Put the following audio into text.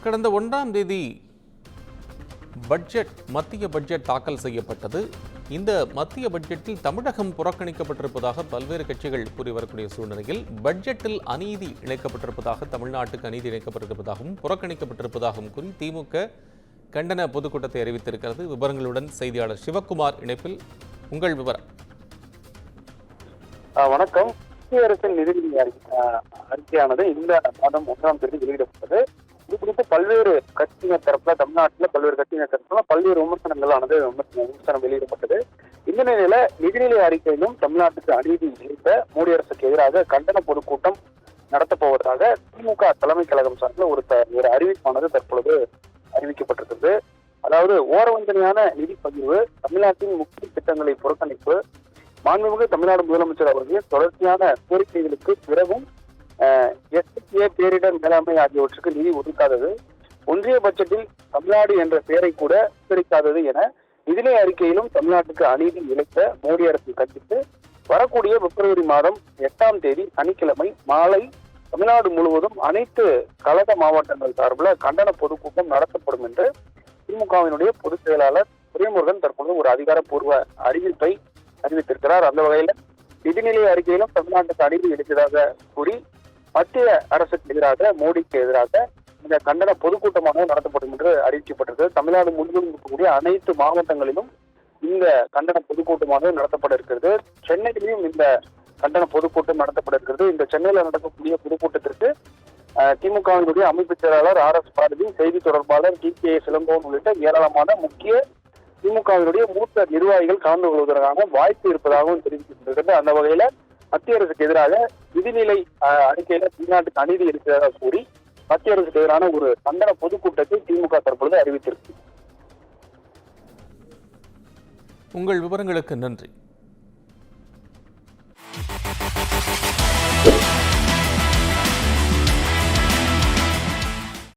கடந்த 1ஆம் தேதி மத்திய பட்ஜெட் தாக்கல் செய்யப்பட்டது. இந்த மத்திய பட்ஜெட்டில் தமிழகம் புறக்கணிக்கப்பட்டிருப்பதாக பல்வேறு கட்சிகள் கூறி வரக்கூடிய சூழ்நிலையில் பட்ஜெட்டில் அநீதி இணைக்கப்பட்டிருப்பதாக, தமிழ்நாட்டுக்கு அநீதி இணைக்கப்பட்டிருப்பதாகவும் புறக்கணிக்கப்பட்டிருப்பதாகவும் கூறி திமுக கண்டன பொதுக்கூட்டத்தை அறிவித்திருக்கிறது. விவரங்களுடன் செய்தியாளர் சிவக்குமார் இணைப்பில். உங்கள் விவரம். வணக்கம். மத்திய அரசின் நிதிநிலை அறிக்கையானது இந்த மாதம் 1ஆம் தேதி வெளியிடப்பட்டது. இது குறித்து பல்வேறு கட்சியினர் தரப்புல, தமிழ்நாட்டில் பல்வேறு கட்சியினர் தரப்புல பல்வேறு விமர்சனம் வெளியிடப்பட்டது. இந்த நிலையில நிதிநிலை அறிக்கையிலும் தமிழ்நாட்டுக்கு அநீதி இழைத்த மோடி அரசுக்கு எதிராக கண்டன பொதுக்கூட்டம் நடத்தப் போவதாக திமுக தலைமை கழகம் சார்பில் ஒரு அறிவிப்பானது தற்பொழுது அறிவிக்கப்பட்டிருக்கிறது. அதாவது ஓரவஞ்சனையான நிதி பகிர்வு, தமிழ்நாட்டின் முக்கிய திட்டங்களை புறக்கணிப்பு, மாண்புமிகு தமிழ்நாடு முதலமைச்சர் அவர்கள் தொடர்ச்சியான கோரிக்கைகளுக்கு பிறகும் SSA பேரிடர் மேலாண்மை ஆகியவற்றுக்கு நிதி ஒதுக்காதது, ஒன்றிய பட்ஜெட்டில் தமிழ்நாடு என்ற பெயரை கூட உச்சரிக்காதது என நிதிநிலை அறிக்கையிலும் தமிழ்நாட்டுக்கு அநீதி இழைத்த மோடி அரசு கண்டித்து வரக்கூடிய பிப்ரவரி மாதம் 8ஆம் தேதி சனிக்கிழமை மாலை தமிழ்நாடு முழுவதும் அனைத்து கழக மாவட்டங்கள் சார்பில் கண்டன பொதுக்கூட்டம் நடத்தப்படும் என்று திமுகவினுடைய பொதுச் செயலாளர் துரைமுருகன் தற்போது ஒரு அதிகாரப்பூர்வ அறிவிப்பை அறிவித்திருக்கிறார். அந்த வகையில் நிதிநிலை அறிக்கையிலும் தமிழ்நாட்டுக்கு அநீதி இழைத்ததாக கூறி மத்திய அரசுக்கு எதிராக, மோடிக்கு எதிராக இந்த கண்டன பொதுக்கூட்டமாக நடத்தப்படும் என்று அறிவிக்கப்பட்டிருக்கு. தமிழ்நாடு முழுவதும் இருக்கக்கூடிய அனைத்து மாவட்டங்களிலும் இந்த கண்டன பொதுக்கூட்டமாக நடத்தப்பட இருக்கிறது. சென்னையிலும் இந்த கண்டன பொதுக்கூட்டம் நடத்தப்பட இருக்கிறது. இந்த சென்னையில் நடக்கக்கூடிய பொதுக்கூட்டத்திற்கு திமுகவினுடைய அமைப்பு செயலாளர் RS பாரதி, செய்தி தொடர்பாளர் TK சிலம்போன் உள்ளிட்ட ஏராளமான முக்கிய திமுகவினுடைய மூத்த நிர்வாகிகள் கலந்து கொள்வதற்கான வாய்ப்பு இருப்பதாகவும் தெரிவிக்கப்பட்டிருக்கிறது. அந்த வகையில மத்திய அரசுக்கு எதிராக நிதிநிலை அறிக்கையில தமிழ்நாட்டுக்கு அநீதி இருக்கிறதாக கூறி மத்திய அரசுக்கு எதிரான ஒரு கண்டன பொதுக்கூட்டத்தை திமுக தற்பொழுது அறிவித்திருக்கு. உங்கள் விவரங்களுக்கு நன்றி.